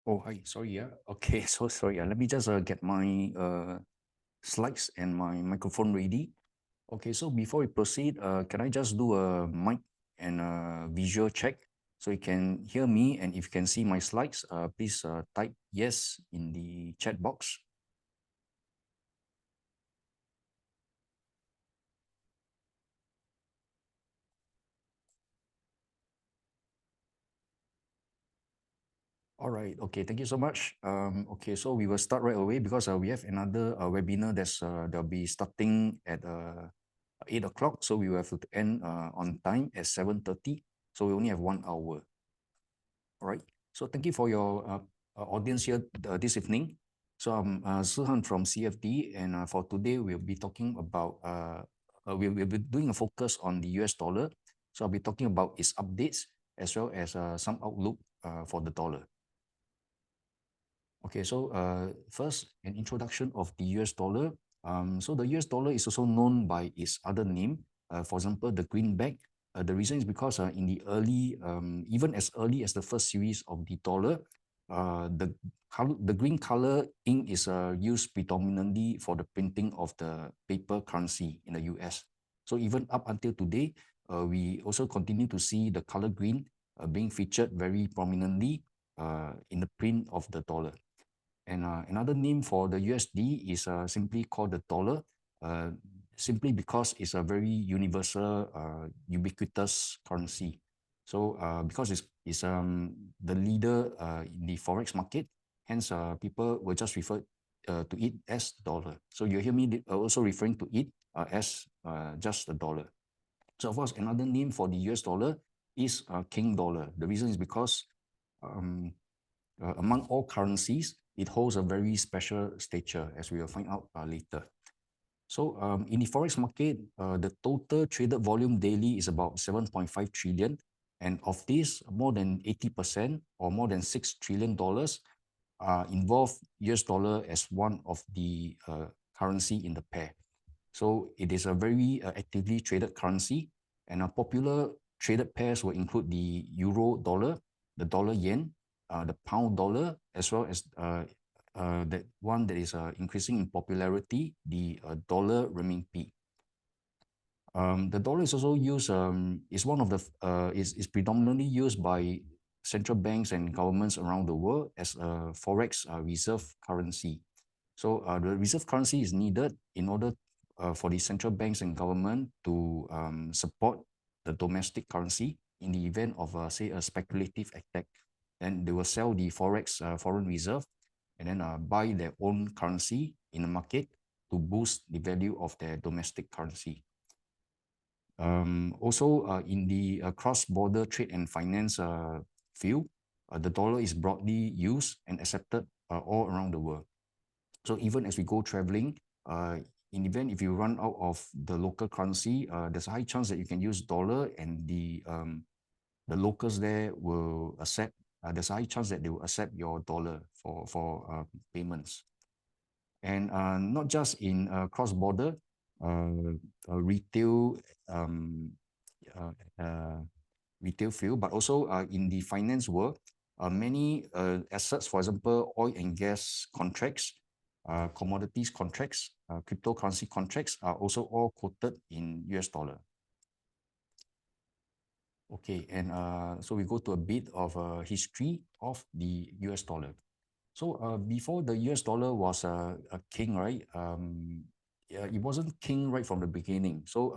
Oh, hi. Sorry. Yeah. Okay. So sorry. Let me just get my slides and my microphone ready. Okay. So before we proceed, can I just do a mic and a visual check so you can hear me, and if you can see my slides, please type yes in the chat box. All right. Okay. Thank you so much. Okay. So we will start right away because we have another webinar that'll be starting at 8 o'clock. So we will have to end on time at 7:30. So we only have 1 hour. All right. So thank you for your audience here this evening. So I'm Suhan from CFD, and for today we'll be talking about we'll be doing a focus on the US dollar. So I'll be talking about its updates as well as some outlook for the dollar. Okay, so first, an introduction of the US dollar. So the US dollar is also known by its other name. For example, the greenback. The reason is because in the even as early as the first series of the dollar, the green color ink is used predominantly for the printing of the paper currency in the US. So even up until today, we also continue to see the color green being featured very prominently in the print of the dollar. And another name for the USD is simply called the dollar, uh, simply because it's a very universal, ubiquitous currency. So because it's the leader in the forex market, hence people will just refer to it as dollar. So you hear me also referring to it as just the dollar. So of course, another name for the US dollar is King dollar. The reason is because um, among all currencies, it holds a very special stature, as we will find out later. So in the forex market, the total traded volume daily is about 7.5 trillion. And of this, more than 80% or more than $6 trillion involve US dollar as one of the currency in the pair. So it is a very actively traded currency, and popular traded pairs will include the euro dollar, the dollar yen, the pound dollar, as well as that one that is increasing in popularity, the dollar renminbi. The dollar is also used, is one of the, is predominantly used by central banks and governments around the world as a forex reserve currency. So the reserve currency is needed in order for the central banks and government to support the domestic currency in the event of, say, a speculative attack. Then they will sell the forex foreign reserve and then buy their own currency in the market to boost the value of their domestic currency. Also, in the cross-border trade and finance field, the dollar is broadly used and accepted all around the world. So even as we go traveling, in the event if you run out of the local currency, there's a high chance that you can use dollar, and the locals there will accept. There's a high chance that they will accept your dollar for payments. And not just in cross-border, retail um, uh, uh, retail field, but also in the finance world, many assets, for example, oil and gas contracts, commodities contracts, cryptocurrency contracts are also all quoted in US dollar. Okay, and so we go to a bit of a history of the US dollar. So before the US dollar was a king, right? Yeah, it wasn't king right from the beginning. So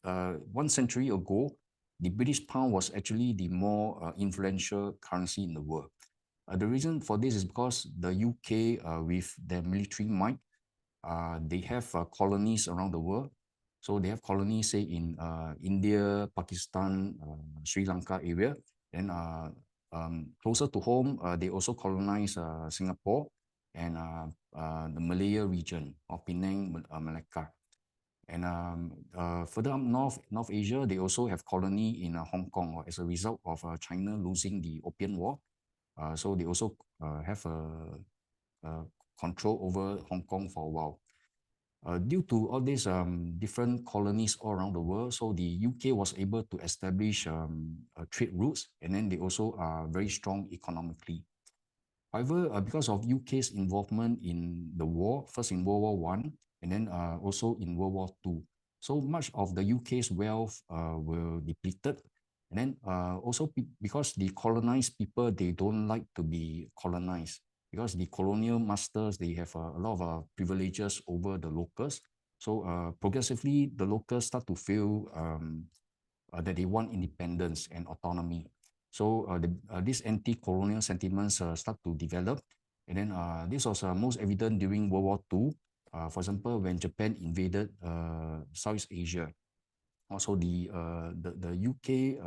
1 century ago, the British pound was actually the more influential currency in the world. The reason for this is because the UK, with their military might, they have colonies around the world. So they have colonies, say, in India, Pakistan, Sri Lanka area. Then closer to home, they also colonize Singapore and the Malaya region of Penang, Malacca. And further up North Asia, they also have colony in Hong Kong as a result of China losing the Opium War. So they also have a control over Hong Kong for a while. Due to all these different colonies all around the world, so the UK was able to establish trade routes, and then they also are very strong economically. However, because of UK's involvement in the war, first in World War One, and then also in World War Two, so much of the UK's wealth were depleted. And then also because the colonized people, they don't like to be colonized because the colonial masters, they have a lot of privileges over the locals. So progressively, the locals start to feel that they want independence and autonomy. So these anti-colonial sentiments start to develop. And then this was most evident during World War II. For example, when Japan invaded Southeast Asia. Also, the UK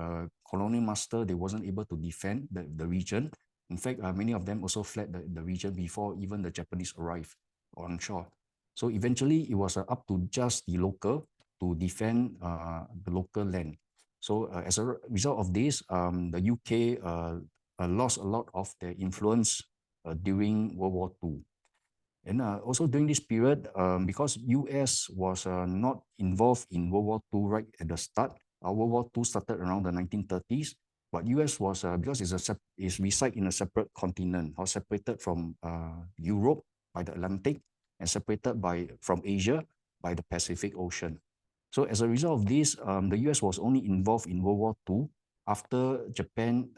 colonial master, they wasn't able to defend the region. In fact, many of them also fled the region before even the Japanese arrived on shore. So eventually, it was up to just the local to defend the local land. So as a result of this, the UK lost a lot of their influence during World War II. And also during this period, because US was not involved in World War II right at the start, World War II started around the 1930s, but US was, because it's reside in a separate continent, or separated from Europe by the Atlantic, and separated from Asia by the Pacific Ocean. So as a result of this, the US was only involved in World War II after Japan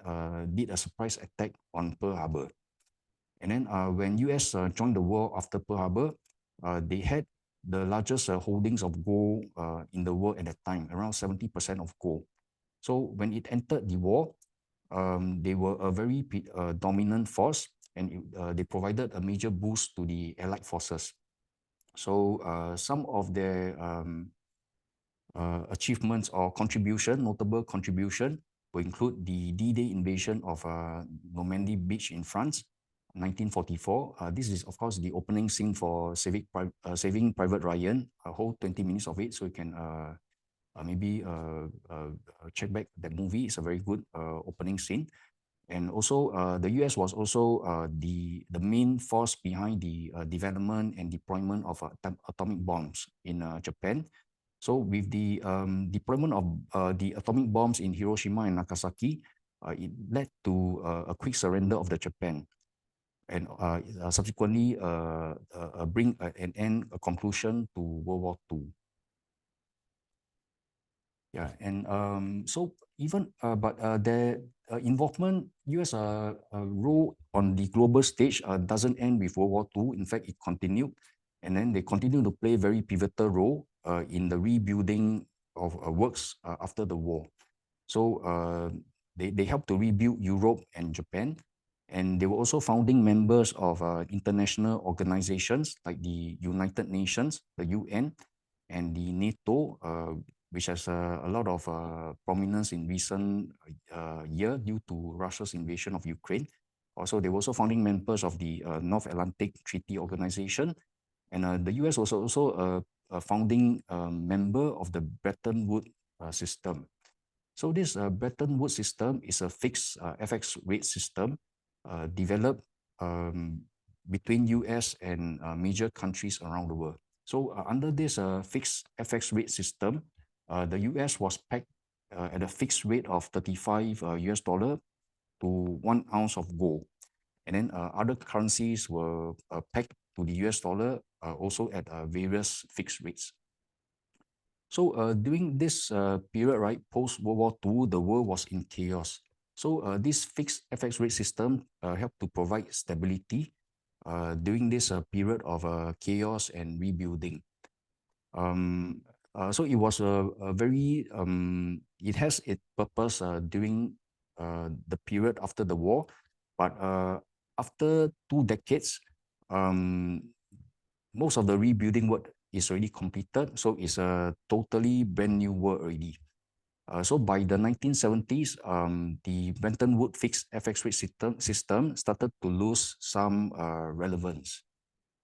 did a surprise attack on Pearl Harbor. And then when US joined the war after Pearl Harbor, they had the largest holdings of gold in the world at that time, around 70% of gold. So when it entered the war, they were a very dominant force, and they provided a major boost to the Allied forces. So some of their achievements or notable contribution, will include the D-Day invasion of Normandy Beach in France, 1944. This is, of course, the opening scene for Saving Private Ryan, a whole 20 minutes of it, so you can maybe check back that movie. It's a very good opening scene. And also, the US was also the main force behind the development and deployment of atomic bombs in Japan. So with the deployment of the atomic bombs in Hiroshima and Nagasaki, it led to a quick surrender of the Japan, and subsequently bring an end, a conclusion to World War II. Yeah, and so even but their involvement, US role on the global stage doesn't end with World War II. In fact, it continued, and then they continue to play a very pivotal role in the rebuilding of works after the war. So they helped to rebuild Europe and Japan, and they were also founding members of international organizations like the United Nations, the UN, and the NATO, which has a lot of prominence in recent year due to Russia's invasion of Ukraine. Also, they were also founding members of the North Atlantic Treaty Organization, and the US was also a founding member of the Bretton Woods system. So this Bretton Woods system is a fixed FX rate system developed between US and major countries around the world. So under this fixed FX rate system, the US was pegged at a fixed rate of 35 US dollar to 1 ounce of gold. And then other currencies were pegged to the US dollar also at various fixed rates. So during this period, right, post-World War II, the world was in chaos. So this fixed FX rate system helped to provide stability during this period of chaos and rebuilding. So it was a very, it has its purpose during the period after the war, but after 2 decades, most of the rebuilding work is already completed, so it's a totally brand new world already. So by the 1970s, the Bretton Woods fixed FX rate system started to lose some relevance.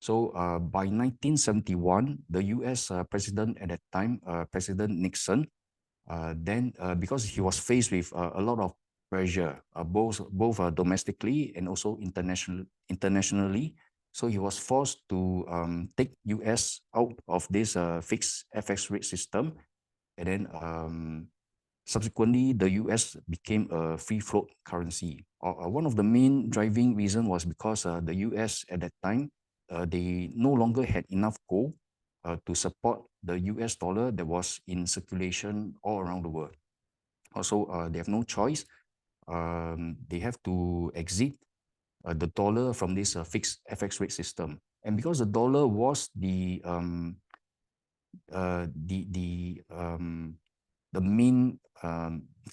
So by 1971, the US president at that time, President Nixon, then because he was faced with a lot of pressure, both domestically and also internationally, so he was forced to take US out of this fixed FX rate system, and then Subsequently, the US became a free float currency. One of the main driving reason was because the US at that time, they no longer had enough gold to support the US dollar that was in circulation all around the world. Also, they have no choice. They have to exit the dollar from this fixed FX rate system. And because the dollar was uh, the the um, the main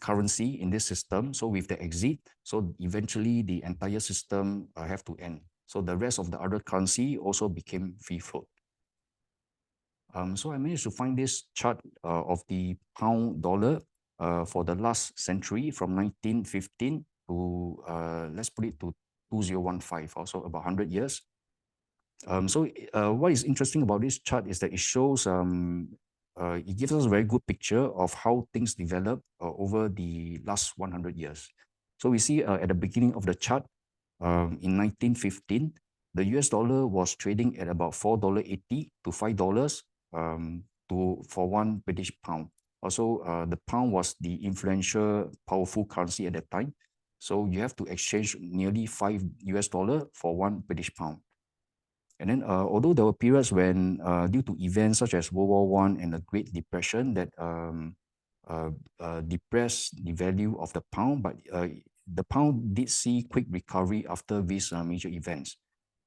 currency in this system. So with the exit, so eventually the entire system have to end. So the rest of the other currency also became free float. So I managed to find this chart of the pound dollar for the last century from 1915 to, let's put it to 2015, also about 100 years. What is interesting about this chart is that it shows, it gives us a very good picture of how things develop over the last 100 years. So we see at the beginning of the chart, in 1915, the US dollar was trading at about $4.80 to $5 for one British pound. Also, the pound was the influential, powerful currency at that time. So you have to exchange nearly $5 for one British pound. And then, although there were periods when, due to events such as World War One and the Great Depression, that depressed the value of the pound, but the pound did see quick recovery after these major events.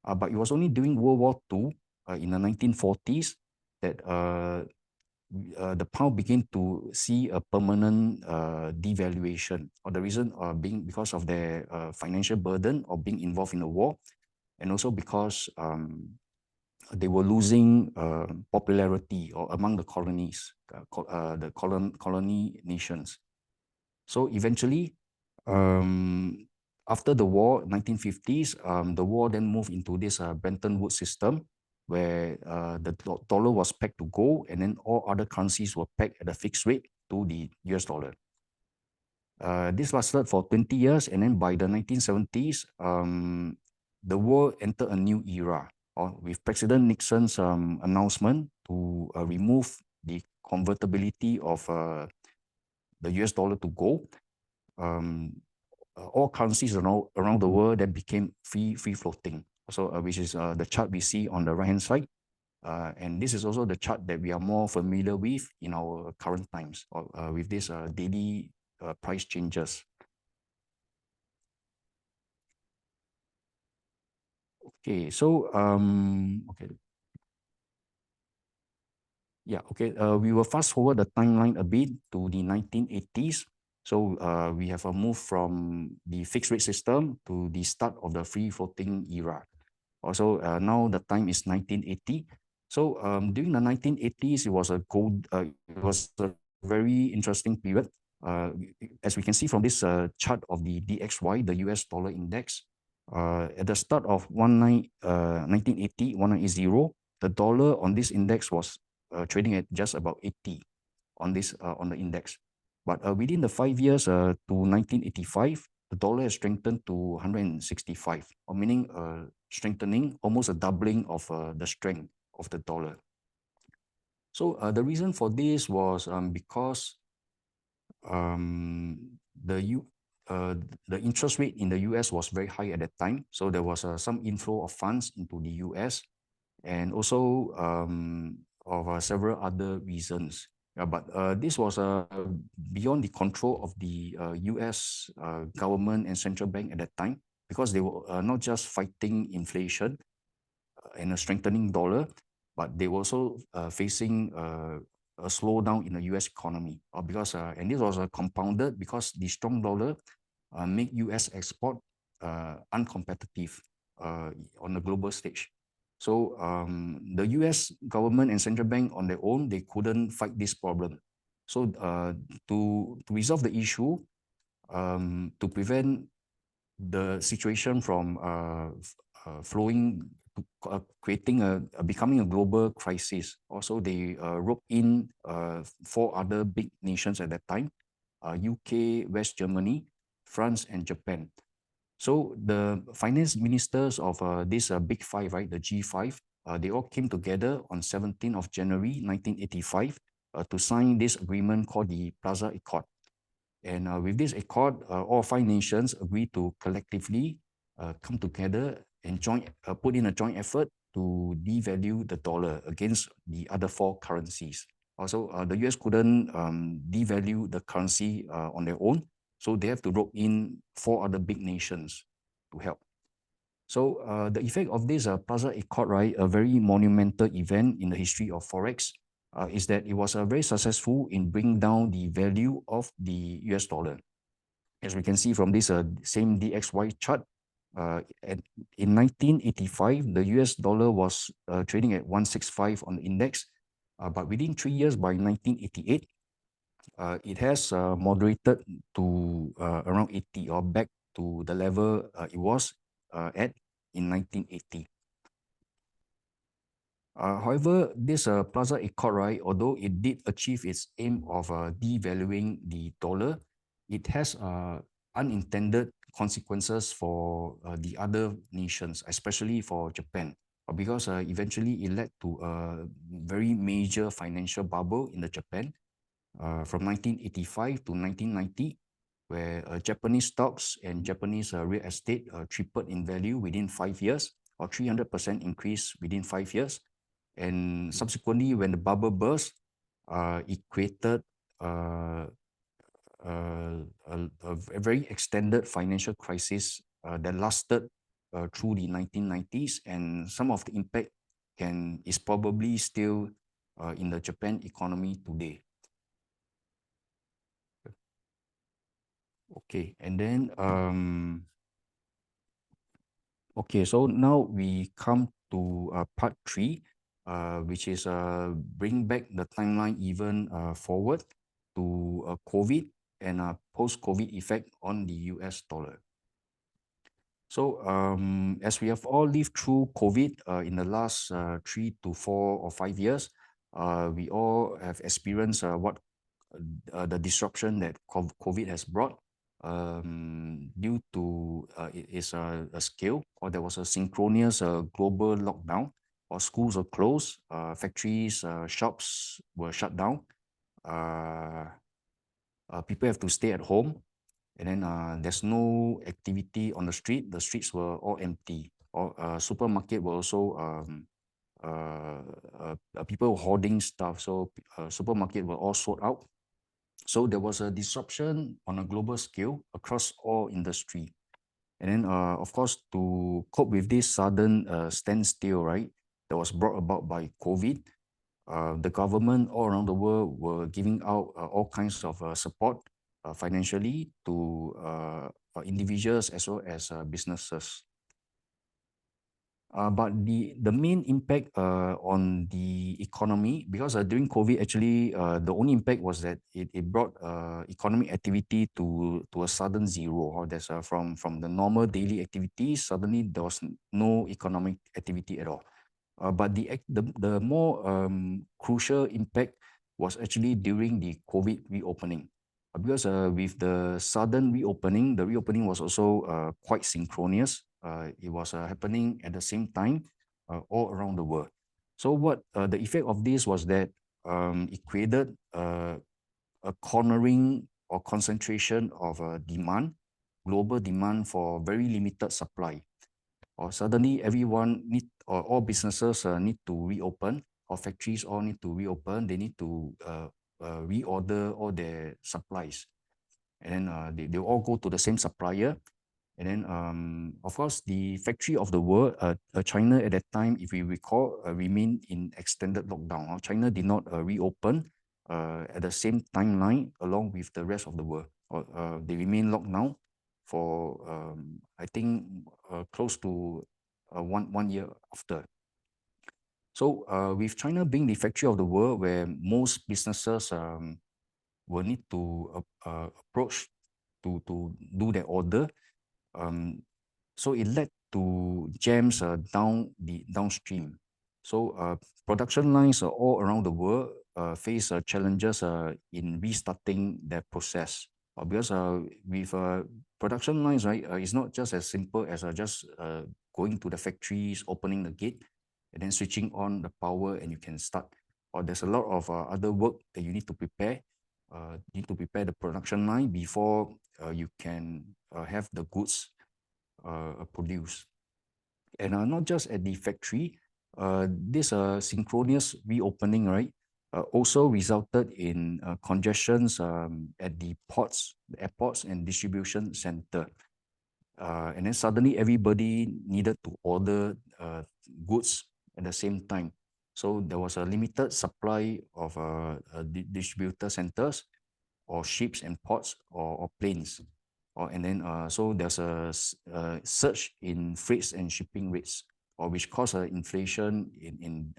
But it was only during World War II, in the 1940s, that the pound began to see a permanent devaluation, or the reason being because of their financial burden of being involved in the war, and also because they were losing popularity or among the colonies, the colony nations. So eventually, after the war, 1950s, the war then moved into this Bretton Woods system, where the dollar was pegged to gold, and then all other currencies were pegged at a fixed rate to the US dollar. This lasted for 20 years, and then by the 1970s, the world entered a new era, with President Nixon's announcement to remove the convertibility of the US dollar to gold. All currencies around the world then became free floating. So, which is the chart we see on the right hand side. And this is also the chart that we are more familiar with in our current times, with this daily price changes. Okay, so okay, yeah, okay. We will fast forward the timeline a bit to the 1980s. So we have a move from the fixed rate system to the start of the free floating era. Also, now the time is 1980. So during the 1980s, it was a very interesting period. As we can see from this chart of the DXY, the US dollar index, at the start of 1980, the dollar on this index was trading at just about 80 on this on the index. But within the 5 years to 1985, the dollar has strengthened to 165, or meaning strengthening, almost a doubling of the strength of the dollar. So the reason for this was because um, the U, the interest rate in the US was very high at that time. So there was some inflow of funds into the US, and also of several other reasons. Yeah, but this was beyond the control of the US government and central bank at that time, because they were not just fighting inflation and a strengthening dollar, but they were also facing a slowdown in the US economy. And this was compounded because the strong dollar make US export uncompetitive on the global stage. So the US government and central bank on their own, they couldn't fight this problem. So to resolve the issue, to prevent the situation from flowing, becoming a global crisis. Also, they roped in 4 other big nations at that time: UK, West Germany, France, and Japan. So the finance ministers of this big five, right, the G5, they all came together on 17th of January 1985 to sign this agreement called the Plaza Accord. And with this accord, all five nations agree to collectively come together and put in a joint effort to devalue the dollar against the other four currencies. Also, the US couldn't devalue the currency on their own, so they have to rope in four other big nations to help. So the effect of this Plaza Accord, right, a very monumental event in the history of Forex, is that it was very successful in bringing down the value of the US dollar. As we can see from this same DXY chart, in 1985, the US dollar was trading at 165 on the index, but within 3 years, by 1988, it has moderated to around 80 or back to the level it was at in 1980. However, this Plaza Accord, right, although it did achieve its aim of devaluing the dollar, it has unintended consequences for the other nations, especially for Japan, because eventually it led to a very major financial bubble in the Japan from 1985 to 1990, where Japanese stocks and Japanese real estate tripled in value within 5 years, or 300% increase within 5 years. And subsequently, when the bubble burst, it created a very extended financial crisis that lasted through the 1990s, and some of the impact is probably still in the Japan economy today. Okay, and then okay, so now we come to part three, which is bring back the timeline even forward to COVID and post-COVID effect on the US dollar. So as we have all lived through COVID in the last 3 to 4 or 5 years, we all have experienced what the disruption that COVID has brought due to its a scale, or there was a synchronous global lockdown, or schools were closed, factories, shops were shut down, people have to stay at home, and then there's no activity on the street. The streets were all empty. Or supermarket were also people hoarding stuff. So supermarket were all sold out. So there was a disruption on a global scale across all industry. And then, of course, to cope with this sudden standstill, right, that was brought about by COVID, the government all around the world were giving out all kinds of support financially to individuals as well as businesses. But the main impact on the economy, because during COVID, actually, the only impact was that it brought economic activity to a sudden zero, or that's from the normal daily activities, suddenly there was no economic activity at all. But the more crucial impact was actually during the COVID reopening. Because with the sudden reopening, the reopening was also quite synchronous. It was happening at the same time all around the world. So what the effect of this was that it created a cornering or concentration of demand, global demand for very limited supply. Or suddenly everyone or all businesses need to reopen, or factories all need to reopen. They need to reorder all their supplies, and then they all go to the same supplier. And then, of course, the factory of the world, China at that time, if we recall, remained in extended lockdown. China did not reopen at the same timeline along with the rest of the world. They remain locked down for, I think, close to one year after. So with China being the factory of the world, where most businesses will need to approach to do their order, so it led to jams downstream. So production lines all around the world face challenges in restarting their process. Because with production lines, right, it's not just as simple as just going to the factories, opening the gate, and then switching on the power, and you can start. Or there's a lot of other work that you need to prepare. need to prepare the production line before you can have the goods produced. And not just at the factory, this synchronous reopening, right, also resulted in congestions at the ports, the airports, and distribution center. And then suddenly everybody needed to order goods at the same time. So there was a limited supply of distributor centers or ships and ports or planes. And then so there's a surge in freights and shipping rates, or which caused inflation in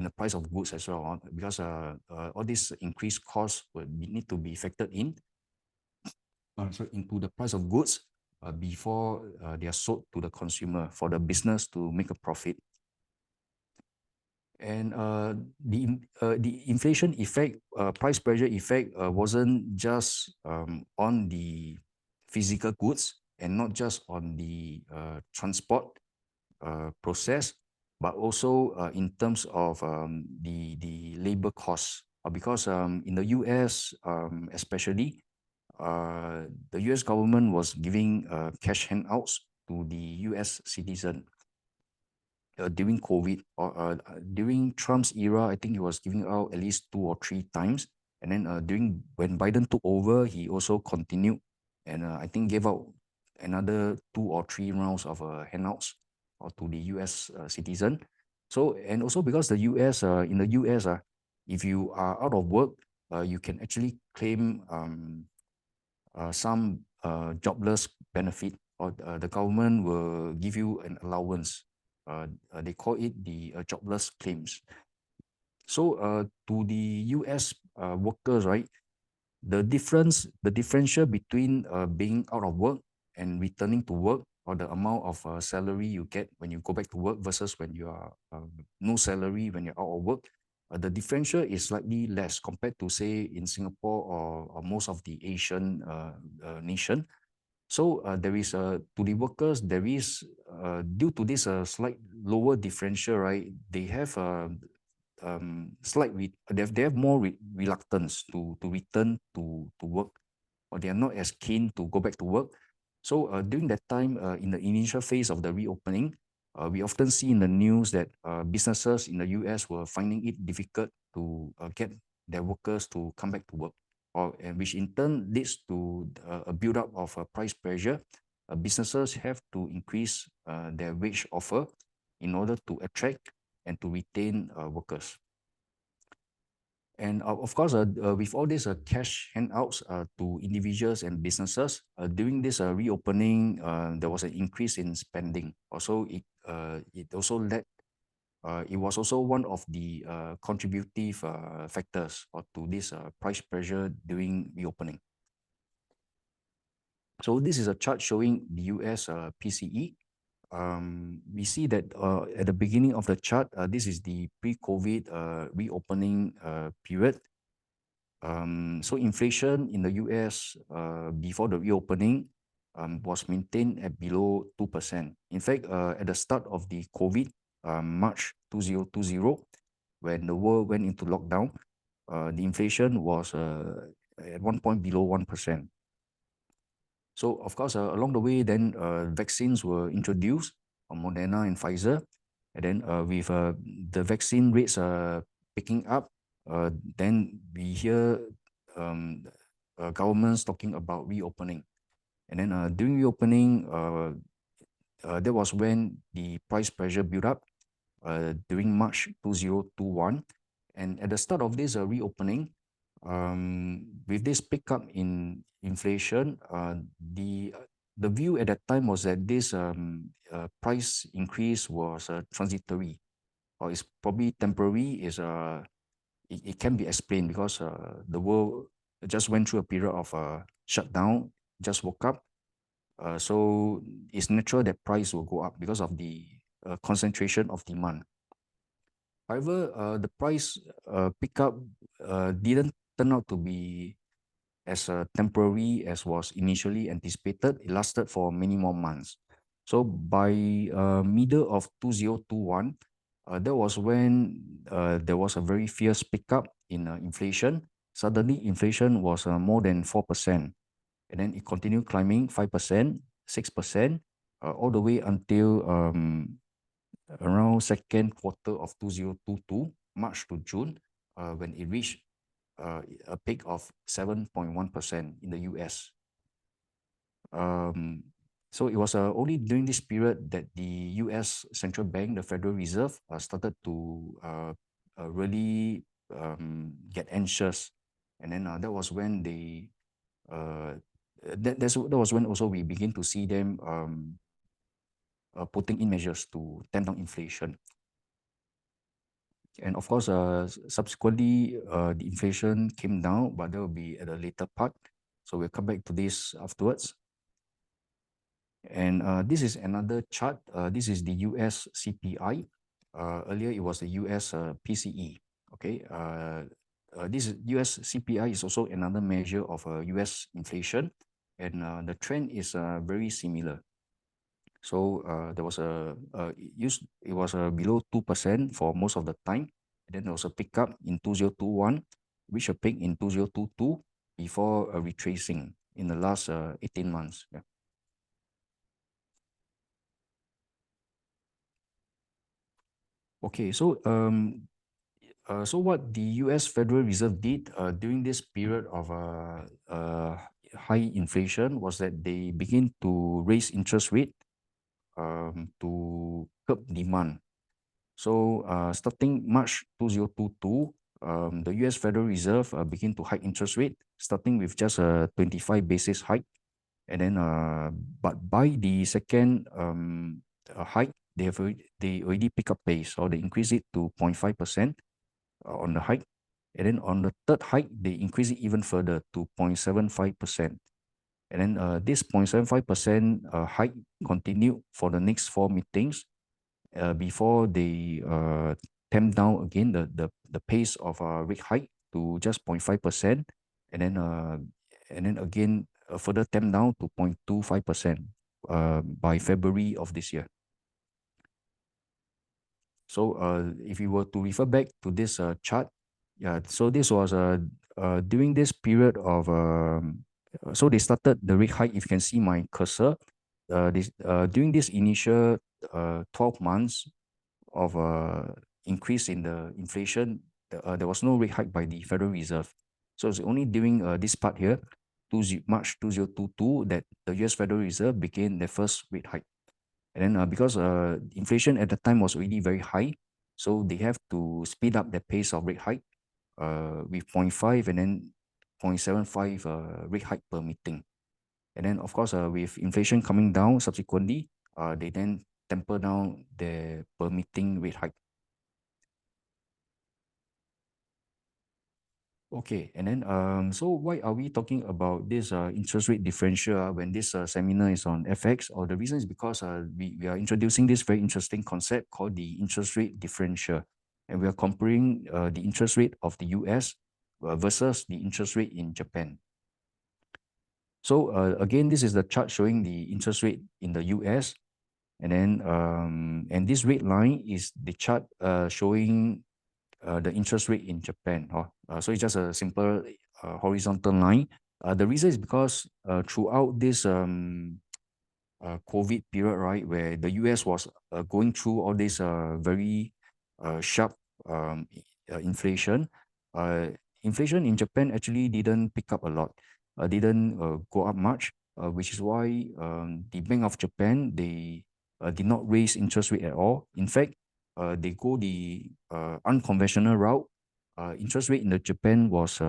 the price of goods as well, because all these increased costs would need to be factored in so into the price of goods before they are sold to the consumer for the business to make a profit. And the inflation effect, price pressure effect, wasn't just on the physical goods and not just on the transport process, but also in terms of the labor costs. Because in the US, especially, the US government was giving cash handouts to the US citizen during COVID, or during Trump's era. I think he was giving out at least 2 or 3 times. And then during when Biden took over, he also continued, and I think gave out another 2 or 3 rounds of handouts to the US citizen. So, and also because the US, in the US, if you are out of work, you can actually claim some jobless benefit, or the government will give you an allowance. They call it the jobless claims. So to the US workers, right, the differential between being out of work and returning to work, or the amount of salary you get when you go back to work versus when you are no salary when you're out of work, the differential is slightly less compared to, say, in Singapore or most of the Asian nation. So there is to the workers, there is due to this slight lower differential, right? They have they have more reluctance to return to work, or they are not as keen to go back to work. So during that time, in the initial phase of the reopening, we often see in the news that businesses in the US were finding it difficult to get their workers to come back to work, and which in turn leads to a build-up of price pressure. Businesses have to increase their wage offer in order to attract and to retain workers. And of course, with all these cash handouts to individuals and businesses, during this reopening, there was an increase in spending. Also, it also led, it was also one of the contributive factors to this price pressure during reopening. So this is a chart showing the US PCE. We see that at the beginning of the chart, this is the pre-COVID reopening period. So inflation in the US before the reopening was maintained at below 2%. In fact, at the start of the COVID, March 2020, when the world went into lockdown, the inflation was at one point below 1%. So of course, along the way, then vaccines were introduced, Moderna and Pfizer. And then with the vaccine rates picking up, then we hear governments talking about reopening. And then during reopening, that was when the price pressure built up during March 2021. And at the start of this reopening, with this pickup in inflation, the view at that time was that this price increase was transitory, or is probably temporary. It can be explained because the world just went through a period of shutdown, just woke up. So it's natural that price will go up because of the concentration of demand. However, the price pickup didn't turn out to be as temporary as was initially anticipated. It lasted for many more months. So by middle of 2021, that was when there was a very fierce pickup in inflation, suddenly inflation was more than 4%. And then it continued climbing 5%, 6%, all the way until around second quarter of 2022, March to June, when it reached a peak of 7.1% in the US. So it was only during this period that the US Central Bank, the Federal Reserve, started to really get anxious. And then that was when they, that was when also we begin to see them putting in measures to tamp down inflation. And of course, subsequently, the inflation came down, but that will be at a later part. So we'll come back to this afterwards. And this is another chart. This is the US CPI. Earlier, it was the US PCE. Okay. This US CPI is also another measure of US inflation. And the trend is very similar. So there was it was below 2% for most of the time. And then there was a pickup in 2021, which a peak in 2022 before retracing in the last 18 months. Yeah. Okay, so so what the U.S. Federal Reserve did during this period of high inflation was that they begin to raise interest rate to curb demand. So starting March 2022, the U.S. Federal Reserve began to hike interest rate, starting with just a 25 basis hike. And then, but by the second hike, they already pick up pace, or they increase it to 0.5% on the hike. And then on the third hike, they increase it even further to 0.75%. And then this 0.75% hike continued for the next four meetings before they tamp down again the pace of rate hike to just 0.5%. And then again, further tamp down to 0.25% by February of this year. So if you were to refer back to this chart, yeah, so this was during this period of, so they started the rate hike. If you can see my cursor, during this initial 12 months of increase in the inflation, there was no rate hike by the Federal Reserve. So it's only during this part here, March 2022, that the US Federal Reserve began the first rate hike. And then because inflation at the time was already very high, so they have to speed up the pace of rate hike with 0.5 and then 0.75 rate hike per meeting. And then, of course, with inflation coming down subsequently, they then temper down the per meeting rate hike. Okay, and then so why are we talking about this interest rate differential when this seminar is on FX? Or the reason is because we are introducing this very interesting concept called the interest rate differential, and we are comparing the interest rate of the US versus the interest rate in Japan. So again, this is the chart showing the interest rate in the US, and then and this red line is the chart showing the interest rate in Japan. So it's just a simple horizontal line. The reason is because throughout this COVID period, right, where the US was going through all this very sharp inflation, inflation in Japan actually didn't pick up a lot, didn't go up much, which is why the Bank of Japan, they did not raise interest rate at all. In fact, they go the unconventional route. Interest rate in the Japan was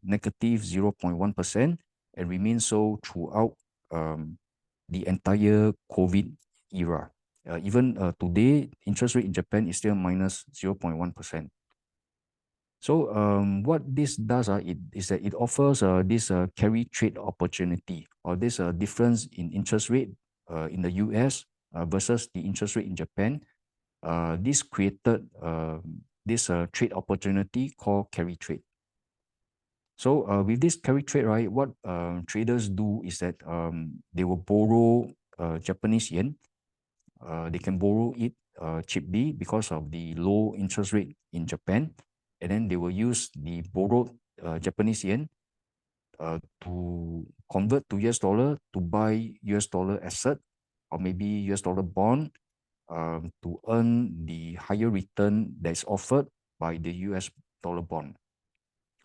negative 0.1% and remains so throughout the entire COVID era. Even today, interest rate in Japan is still minus 0.1%. So what this does is that it offers this carry trade opportunity, or this difference in interest rate in the US versus the interest rate in Japan. This created this trade opportunity called carry trade. So with this carry trade, right, what traders do is that they will borrow Japanese yen. They can borrow it cheaply because of the low interest rate in Japan. And then they will use the borrowed Japanese yen to convert to US dollar to buy US dollar asset or maybe US dollar bond to earn the higher return that's offered by the US dollar bond.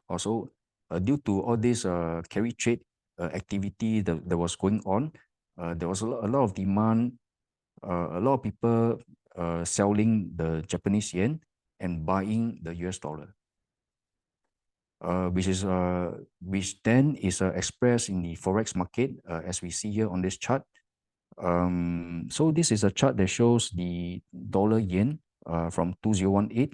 Also, due to all this carry trade activity that was going on, there was a lot of demand, a lot of people selling the Japanese yen and buying the US dollar, which then is expressed in the forex market as we see here on this chart. So this is a chart that shows the dollar yen from 2018.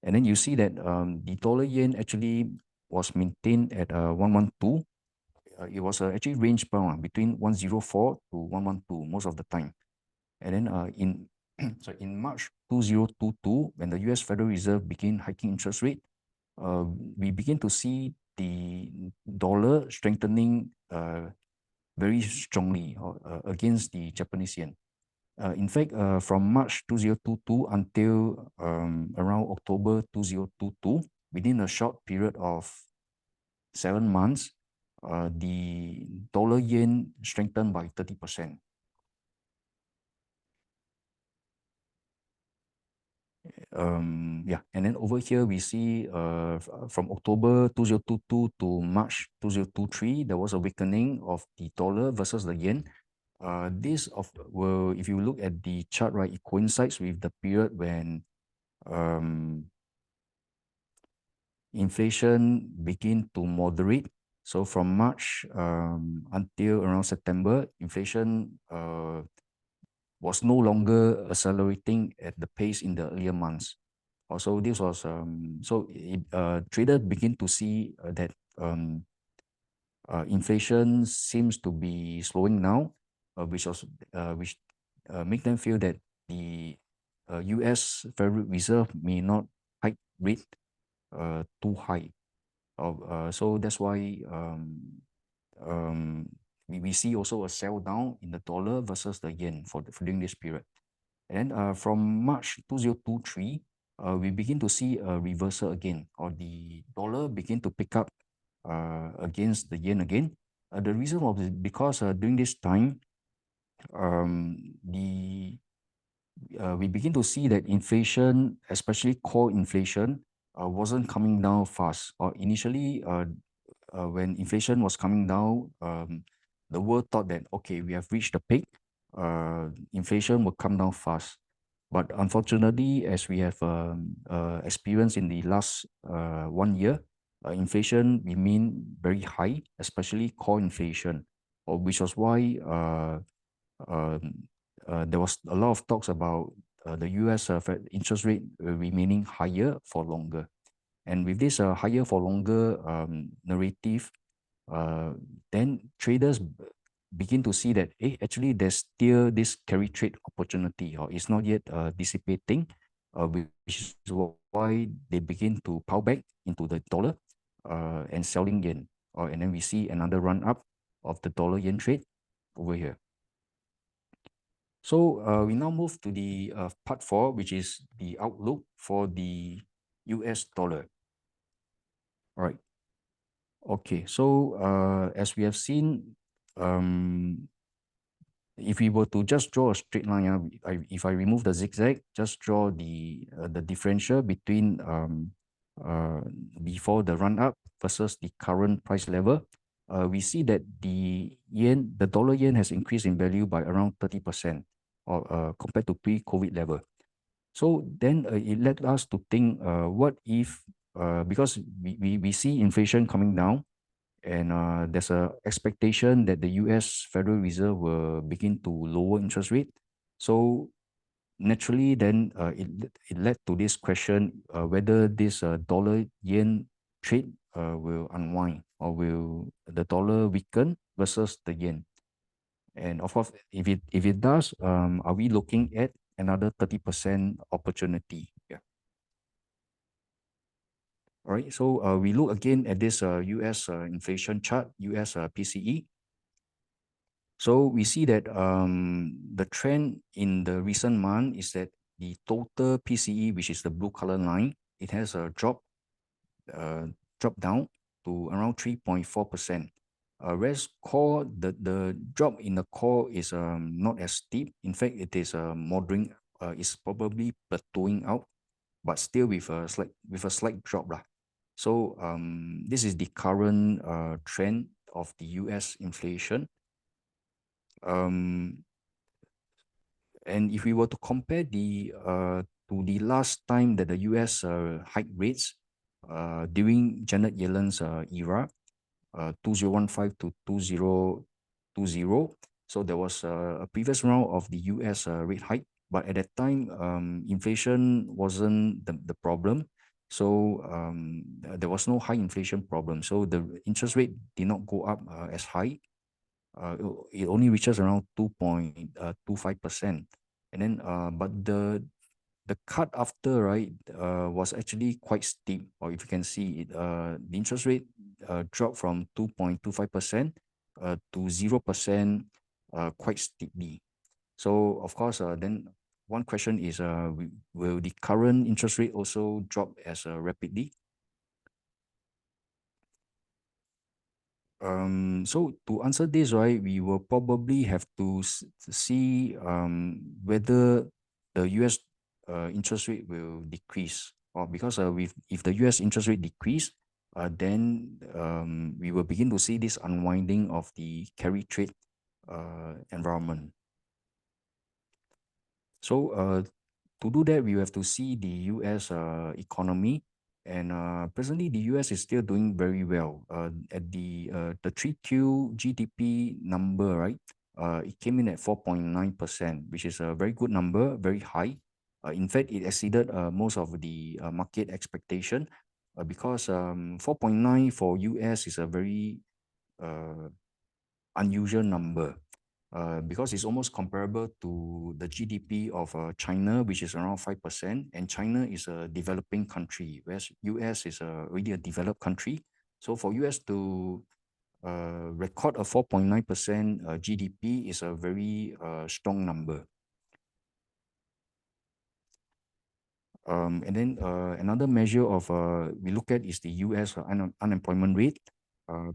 And then you see that the dollar yen actually was maintained at 112. It was actually range bound between 104 to 112 most of the time. And then in in March 2022, when the US Federal Reserve began hiking interest rate, we begin to see the dollar strengthening very strongly against the Japanese yen. In fact, from March 2022 until around October 2022, within a short period of 7 months, the dollar yen strengthened by 30%. Yeah, and then over here we see from October 2022 to March 2023, there was a weakening of the dollar versus the yen. This if you look at the chart, right, it coincides with the period when inflation began to moderate. So from March until around September, inflation was no longer accelerating at the pace in the earlier months. Also, this was traders begin to see that inflation seems to be slowing now, which make them feel that the U.S. Federal Reserve may not hike rate too high. So that's why we see also a sell down in the dollar versus the yen for during this period. And from March 2023, we begin to see a reversal again, or the dollar begin to pick up against the yen again. The reason was because during this time, we begin to see that inflation, especially core inflation, wasn't coming down fast. Or initially, when inflation was coming down, the world thought that, okay, we have reached the peak, inflation will come down fast. But unfortunately, as we have experienced in the last 1 year, inflation remained very high, especially core inflation, which was why there was a lot of talks about the US interest rate remaining higher for longer. And with this higher for longer narrative, then traders begin to see that actually there's still this carry trade opportunity, or it's not yet dissipating, which is why they begin to pile back into the dollar and selling yen. And then we see another run up of the dollar yen trade over here. So we now move to the part 4, which is the outlook for the US dollar. All right. Okay, so as we have seen, if we were to just draw a straight line, if I remove the zigzag, just draw the differential between before the run up versus the current price level, we see that the dollar yen has increased in value by around 30%, or compared to pre-COVID level. So then it led us to think, what if, because we see inflation coming down, and there's a expectation that the US Federal Reserve will begin to lower interest rate. So naturally, then it led to this question, whether this dollar yen trade will unwind, or will the dollar weaken versus the yen. And of course, if it does, are we looking at another 30% opportunity? Yeah. All right, so we look again at this US inflation chart, US PCE. So we see that the trend in the recent month is that the total PCE, which is the blue color line, it has a drop dropped down to around 3.4%. Whereas core, the drop in the core is not as steep. In fact, it is moderating, is probably plateauing out, but still with a slight drop lah. So this is the current trend of the US inflation. Um, and if we were to compare to the last time that the US hike rates during Janet Yellen's era, 2015 to 2020. So there was a previous round of the US rate hike, but at that time, inflation wasn't the problem. So there was no high inflation problem. So the interest rate did not go up as high. It only reaches around 2.25%. And then, but the cut after, right, was actually quite steep. Or if you can see it, the interest rate dropped from 2.25% to 0% quite steeply. So of course, then one question is, will the current interest rate also drop as rapidly? So to answer this, right, we will probably have to see whether the US interest rate will decrease, or because if the US interest rate decrease, then we will begin to see this unwinding of the carry trade environment. So to do that, we have to see the US economy. And presently, the US is still doing very well. At the 3Q GDP number, right? It came in at 4.9%, which is a very good number, very high. In fact, it exceeded most of the market expectation because 4.9 for US is a very unusual number. Because it's almost comparable to the GDP of China, which is around 5%, and China is a developing country, whereas US is already a developed country. So for US to record a 4.9% GDP is a very strong number. And then another measure of we look at is the US unemployment rate.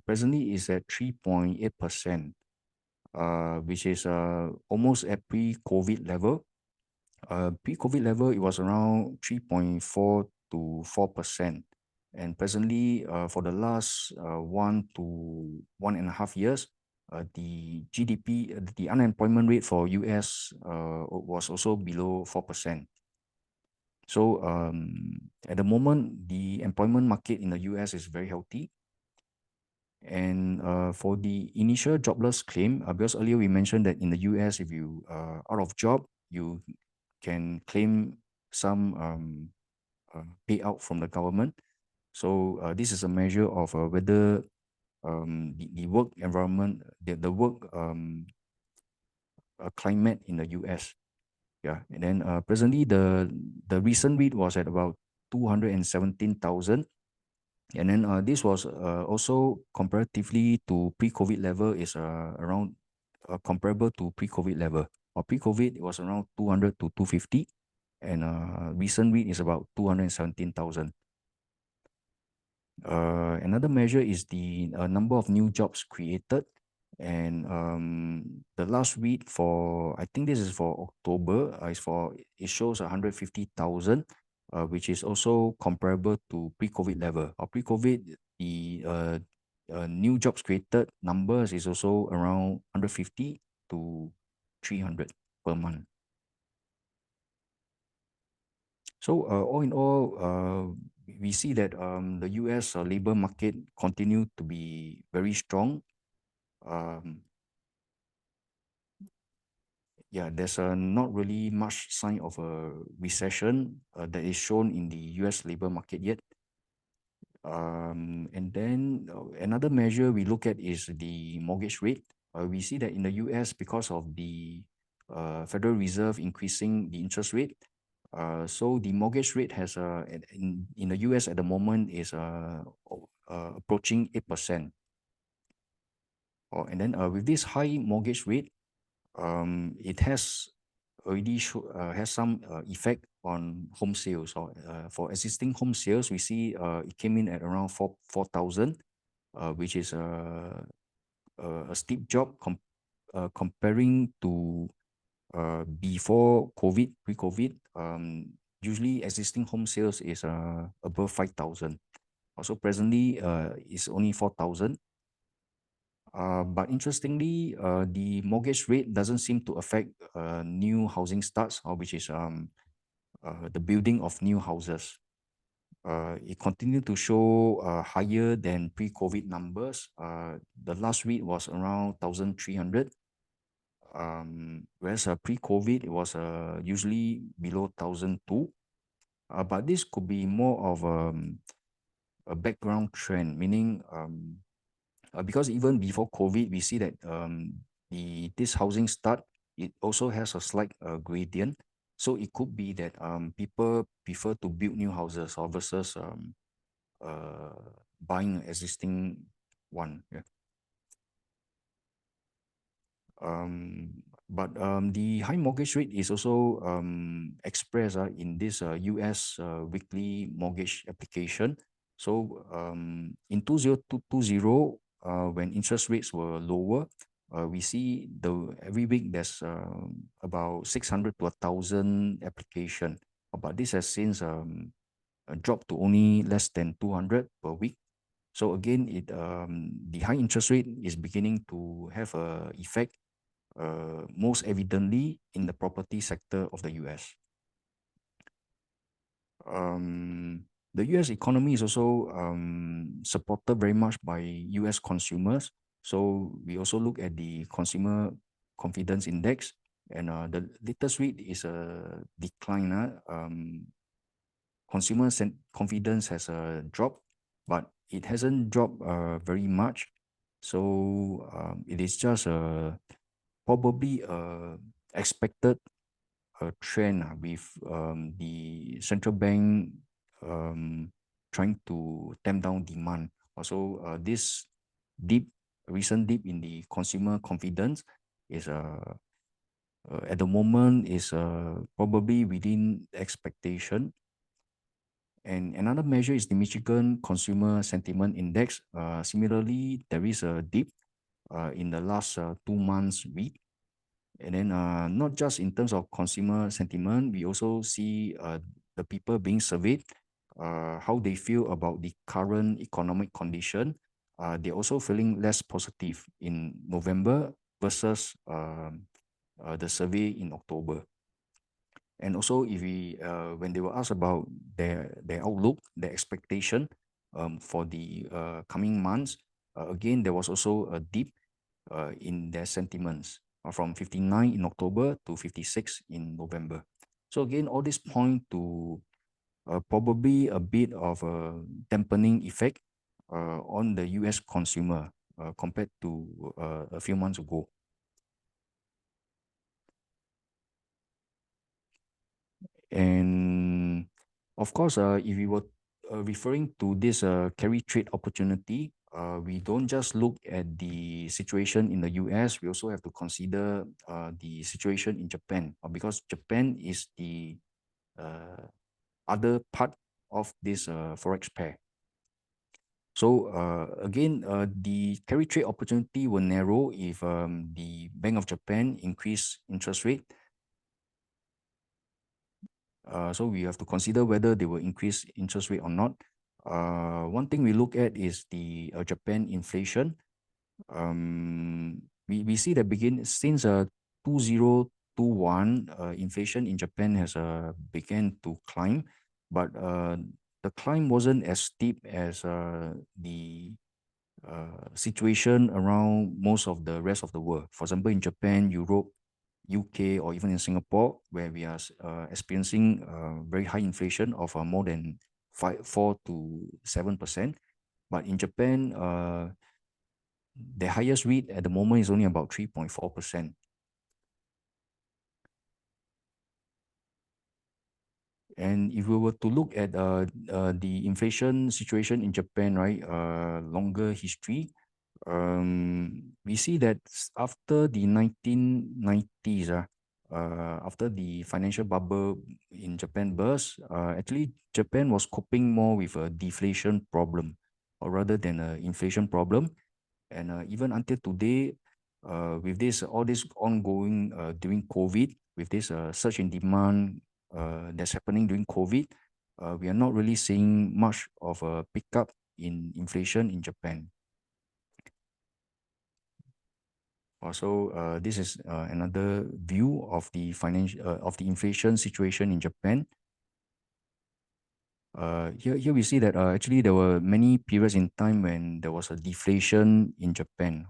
Presently is at 3.8%. Which is almost at pre-COVID level. Pre-COVID level, it was around 3.4 to 4%. And presently, for the last 1.5 years, the GDP, the unemployment rate for US was also below 4%. So at the moment, the employment market in the US is very healthy. And for the initial jobless claim, because earlier we mentioned that in the US, if you are out of job, you can claim some payout from the government. So this is a measure of whether the work environment, the work climate in the US. Yeah, and then presently the recent rate was at about 217,000. And then this was also comparatively to pre-COVID level is around comparable to pre-COVID level. Or pre-COVID it was around 200 to 250, and recent rate is about 217,000. Another measure is the number of new jobs created. And the last read for, I think this is for October, it shows 150,000, which is also comparable to pre-COVID level. Or pre-COVID, the new jobs created numbers is also around 150 to 300 per month. So all in all, we see that the US labor market continue to be very strong. Yeah, there's not really much sign of a recession that is shown in the US labor market yet. And then another measure we look at is the mortgage rate. We see that in the US, because of the Federal Reserve increasing the interest rate, so the mortgage rate has in the US at the moment is approaching 8%. And then with this high mortgage rate, it has already has some effect on home sales, or for existing home sales, we see it came in at around 4,000, which is a steep drop comparing to before COVID, pre-COVID. Usually existing home sales is above 5,000. Also presently is only 4,000. But interestingly, the mortgage rate doesn't seem to affect new housing starts, or which is the building of new houses. It continued to show higher than pre-COVID numbers. The last read was around 1,300. Whereas pre-COVID, it was usually below 1,002. But this could be more of a background trend, meaning because even before COVID, we see that this housing start, it also has a slight gradient. So it could be that people prefer to build new houses or versus buying an existing one. Yeah. But the high mortgage rate is also expressed in this US weekly mortgage application. So in 2020, when interest rates were lower, we see every week there's about 600 to 1,000 application. But this has since dropped to only less than 200 per week. So again, the high interest rate is beginning to have a effect, most evidently in the property sector of the US. The US economy is also supported very much by US consumers. So we also look at the consumer confidence index, and the latest read is a decline. Consumer confidence has dropped, but it hasn't dropped very much. So it is just probably expected trend with the central bank trying to tamp down demand. Also, this recent dip in the consumer confidence is at the moment is probably within expectation. And another measure is the Michigan Consumer Sentiment Index. Similarly, there is a dip in the last 2 months read. And then not just in terms of consumer sentiment, we also see the people being surveyed, how they feel about the current economic condition. They're also feeling less positive in November versus the survey in October. And also, if we when they were asked about their outlook, their expectation for the coming months, again there was also a dip in their sentiments from 59 in October to 56 in November. So again, all this point to probably a bit of a dampening effect on the US consumer compared to a few months ago. And of course, if we were referring to this carry trade opportunity, we don't just look at the situation in the US, we also have to consider the situation in Japan, because Japan is the other part of this forex pair. So again, the carry trade opportunity will narrow if the Bank of Japan increase interest rate. So we have to consider whether they will increase interest rate or not. One thing we look at is the Japan inflation. We see that since 2021, inflation in Japan has began to climb, but the climb wasn't as steep as the situation around most of the rest of the world. For example, in Japan, Europe, UK, or even in Singapore, where we are experiencing very high inflation of more than 4 to 7%. But in Japan, the highest rate at the moment is only about 3.4%. And if we were to look at the inflation situation in Japan, right, longer history, we see that after the 1990s, after the financial bubble in Japan burst, actually Japan was coping more with a deflation problem, or rather than an inflation problem. And even until today, with this all this ongoing during COVID, with this surge in demand that's happening during COVID, we are not really seeing much of a pickup in inflation in Japan. Also, this is another view of the financial of the inflation situation in Japan. Here we see that actually there were many periods in time when there was a deflation in Japan,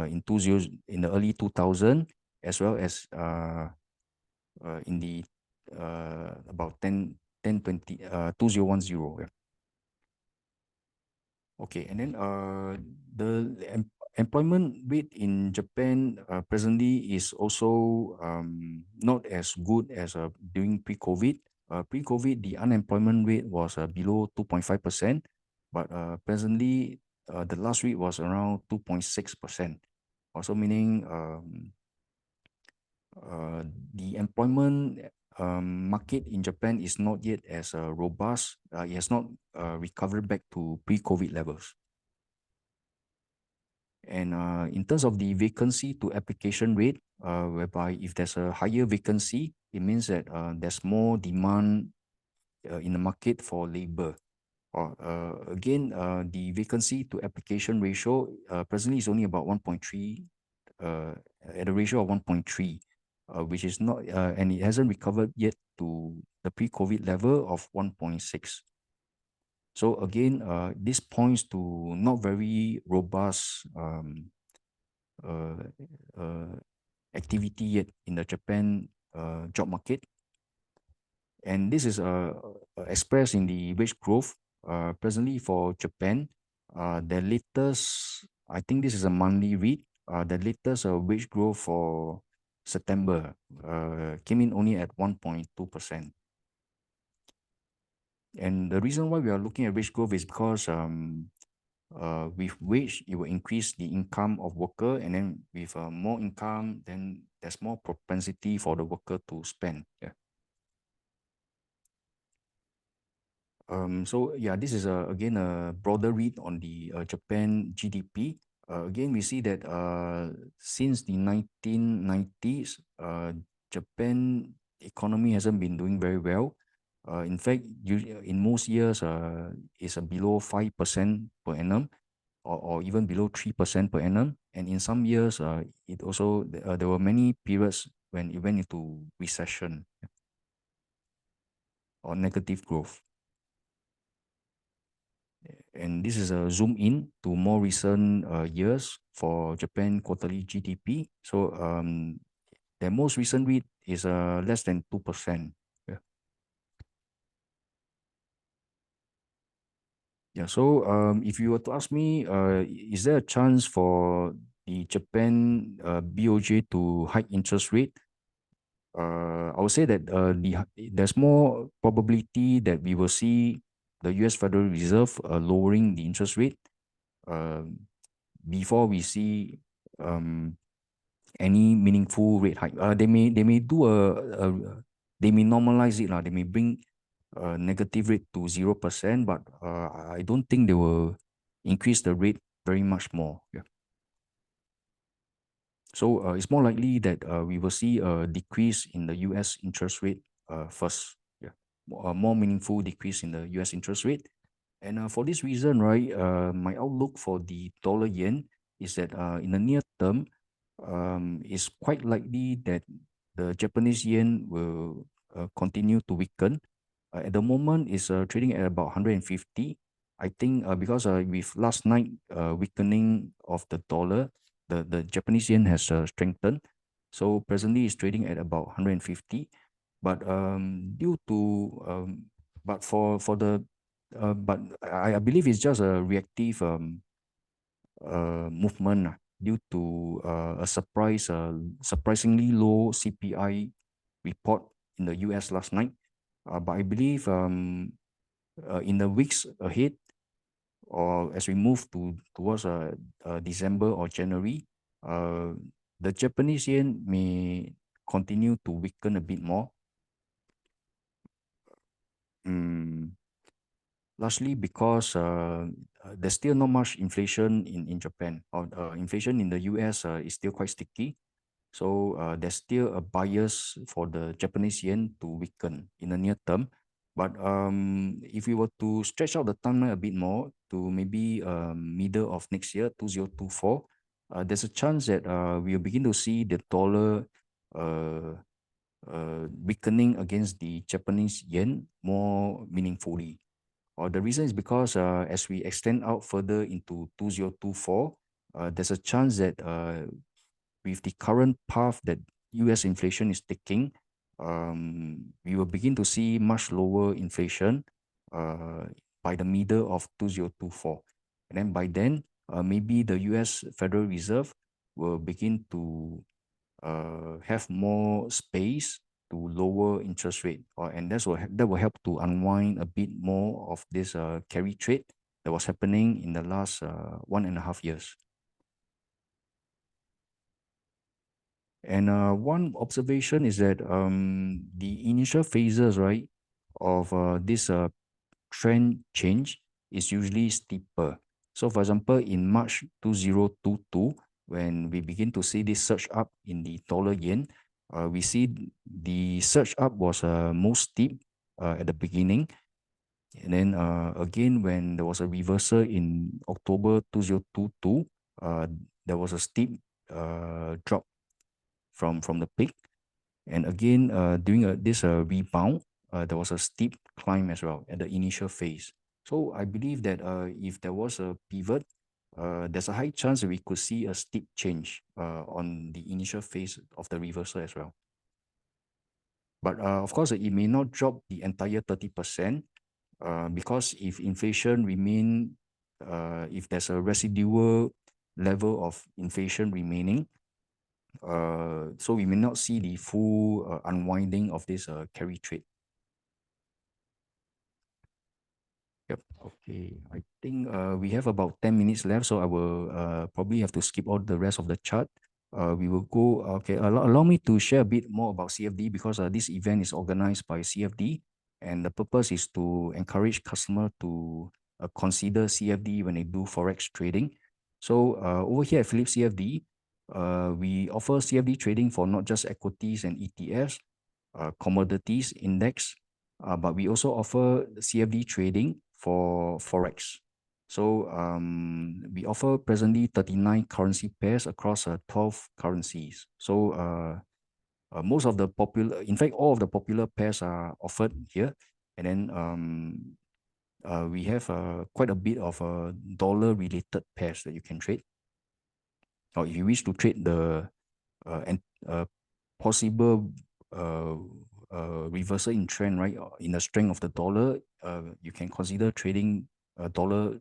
in the early 2000, as well as in the about 2010. Yeah. Okay, and then employment rate in Japan presently is also not as good as during pre-COVID. Pre-COVID, the unemployment rate was below 2.5%, but presently the last week was around 2.6%. Also meaning the employment market in Japan is not yet as robust. It has not recovered back to pre-COVID levels. And in terms of the vacancy to application rate, whereby if there's a higher vacancy, it means that there's more demand in the market for labor. Again, the vacancy to application ratio presently is only about 1.3, at a ratio of 1.3, which is not, and it hasn't recovered yet to the pre-COVID level of 1.6. So again, this points to not very robust activity yet in the Japan job market. And this is expressed in the wage growth. Presently for Japan, the latest, I think this is a monthly read, the latest wage growth for September came in only at 1.2%. And the reason why we are looking at wage growth is because with wage, it will increase the income of worker, and then with more income, then there's more propensity for the worker to spend. Yeah. So yeah, this is again a broader read on the Japan GDP. Again, we see that since the 1990s, Japan economy hasn't been doing very well. In fact, in most years, it's below 5% per annum, or even below 3% per annum. And in some years, it also there were many periods when it went into recession or negative growth. And this is a zoom in to more recent years for Japan quarterly GDP. So the most recent read is less than 2%. Yeah. Yeah. So if you were to ask me, is there a chance for the Japan BOJ to hike interest rate? I would say that there's more probability that we will see the US Federal Reserve lowering the interest rate before we see any meaningful rate hike. They may do they may normalize it. They may bring a negative rate to 0%, but I don't think they will increase the rate very much more. Yeah. So it's more likely that we will see a decrease in the US interest rate first. Yeah. A more meaningful decrease in the US interest rate. And for this reason, right, my outlook for the dollar yen is that in the near term, it's quite likely that the Japanese yen will continue to weaken. At the moment, it's trading at about 150. I think because with last night weakening of the dollar, the Japanese yen has strengthened. So presently it's trading at about 150. But due to but for the but I believe it's just a reactive movement due to a surprisingly low CPI report in the US last night. But I believe in the weeks ahead, or as we move towards December or January, the Japanese yen may continue to weaken a bit more. Largely because there's still not much inflation in Japan. Or inflation in the US is still quite sticky. So there's still a bias for the Japanese yen to weaken in the near term. But if we were to stretch out the timeline a bit more to maybe middle of next year, 2024, there's a chance that we'll begin to see the dollar uh, weakening against the Japanese yen more meaningfully. The reason is because as we extend out further into 2024, there's a chance that with the current path that US inflation is taking, we will begin to see much lower inflation by the middle of 2024. And then by then, maybe the US Federal Reserve will begin to have more space to lower interest rate, and that will help to unwind a bit more of this carry trade that was happening in the last 1.5 years. And one observation is that the initial phases, right, of this trend change is usually steeper. So, for example, in March 2022, when we begin to see this surge up in the dollar yen, we see the surge up was most steep at the beginning. And then again, when there was a reversal in October 2022, there was a steep drop from the peak. And again, during this rebound, there was a steep climb as well at the initial phase. So I believe that if there was a pivot, there's a high chance that we could see a steep change on the initial phase of the reversal as well. But of course, it may not drop the entire 30%, because if inflation remain, if there's a residual level of inflation remaining, so we may not see the full unwinding of this carry trade. Yep. Okay. I think we have about 10 minutes left, so I will probably have to skip all the rest of the chart. We will go, okay, allow me to share a bit more about CFD because this event is organized by CFD, and the purpose is to encourage customer to consider CFD when they do Forex trading. So over here at Phillip CFD, we offer CFD trading for not just equities and ETFs, commodities, index, but we also offer CFD trading for Forex. So we offer presently 39 currency pairs across 12 currencies. So most of the popular, in fact, all of the popular pairs are offered here. And then we have quite a bit of dollar-related pairs that you can trade. Or if you wish to trade the possible reversal in trend, right, in the strength of the dollar, you can consider trading dollar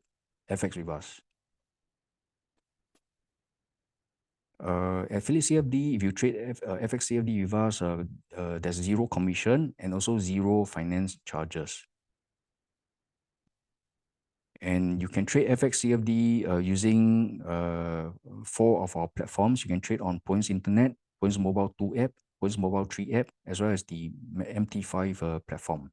FX with us. At Phillip CFD, if you trade FX CFD with us, there's zero commission and also zero finance charges. And you can trade FX CFD using 4 of our platforms. You can trade on Points Internet, Points Mobile 2 app, Points Mobile 3 app, as well as the MT5 platform.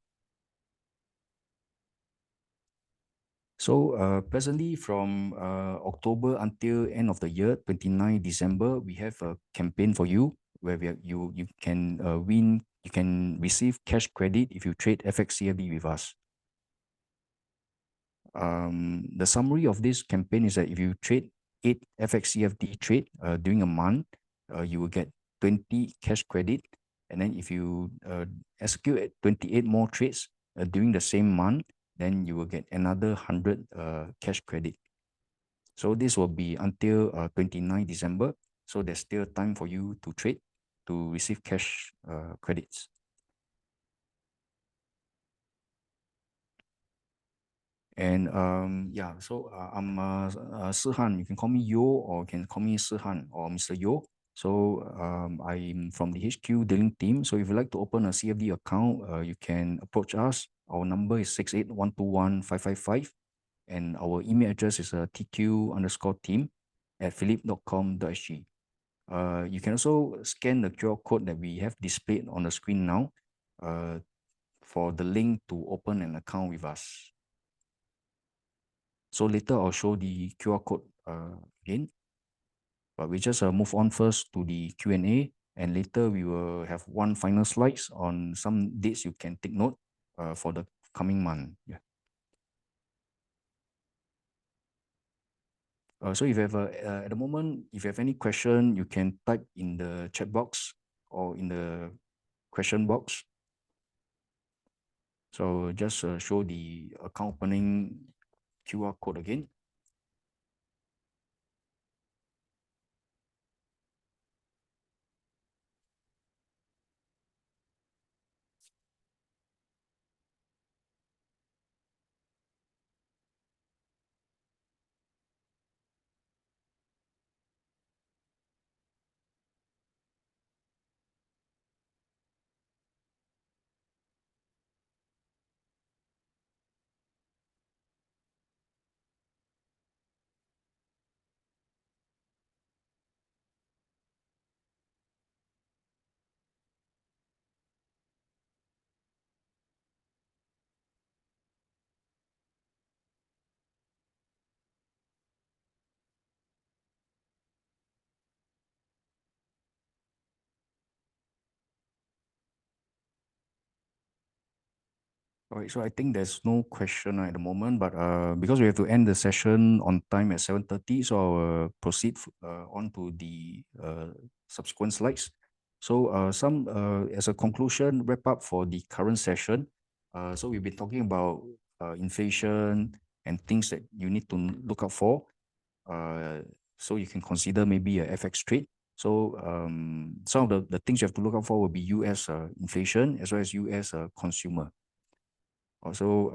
So presently from October until end of the year, 29 December, we have a campaign for you where you can win, you can receive cash credit if you trade FX CFD with us. The summary of this campaign is that if you trade 8 FX CFD trade during a month, you will get 20 cash credit. And then if you execute 28 more trades during the same month, then you will get another 100 cash credit. So this will be until 29 December. So there's still time for you to trade to receive cash credits. And yeah, so I'm Sihan. You can call me Yo, or you can call me Sihan or Mr. Yo. So I'm from the HQ dealing team. So if you'd like to open a CFD account, you can approach us. Our number is 68121555. And our email address is tq_team@phillip.com.sg. You can also scan the QR code that we have displayed on the screen now for the link to open an account with us. So later I'll show the QR code again, but we just move on first to the Q&A, and later we will have one final slides on some dates you can take note for the coming month. Yeah. So if you have at the moment, if you have any question, you can type in the chat box or in the question box. So just show the account opening QR code again. All right, so I think there's no question at the moment, but because we have to end the session on time at 7:30, so I'll proceed on to the subsequent slides. So as a conclusion, wrap up for the current session. So we've been talking about inflation and things that you need to look out for. So you can consider maybe a FX trade. So some of the things you have to look out for will be US inflation as well as US consumer. Also,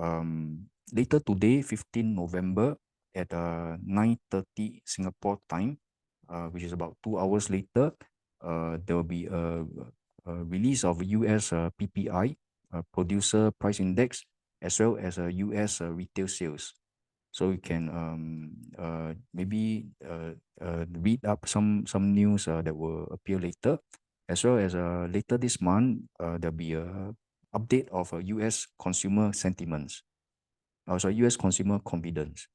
later today, 15 November at 9:30 Singapore time, which is about 2 hours later, there will be a release of US PPI, Producer Price Index, as well as US retail sales. So you can maybe read up some news that will appear later, as well as later this month there'll be a update of U.S. consumer sentiments, also U.S. consumer confidence,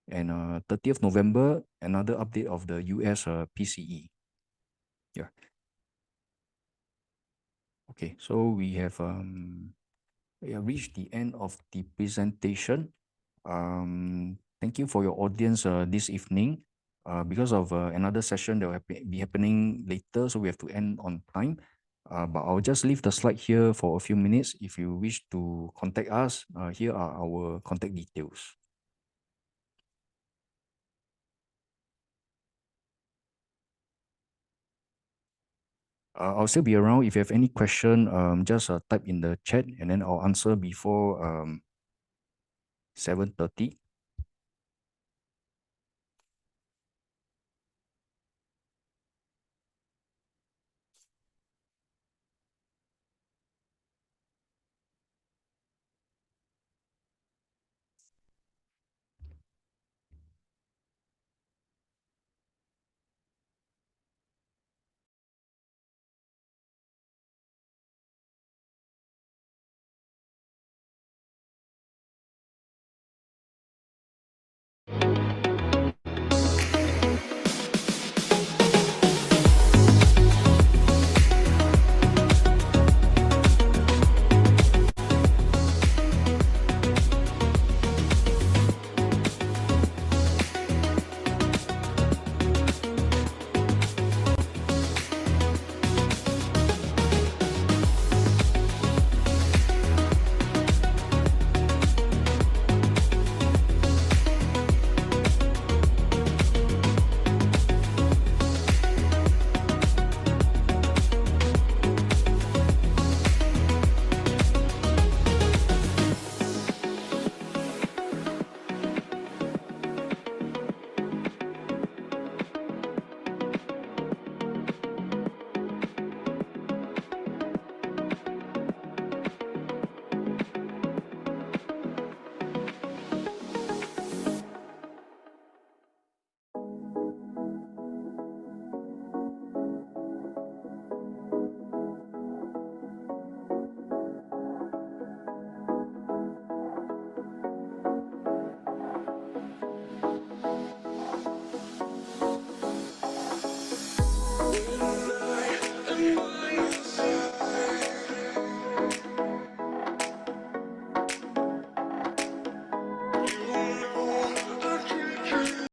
and 30th November another update of the U.S. PCE. Yeah. Okay, so we have reached the end of the presentation. Thank you for your audience this evening. Because of another session that will be happening later, so we have to end on time. But I'll just leave the slide here for a few minutes. If you wish to contact us, here are our contact details. I'll still be around. If you have any question, just type in the chat and then I'll answer before 7:30.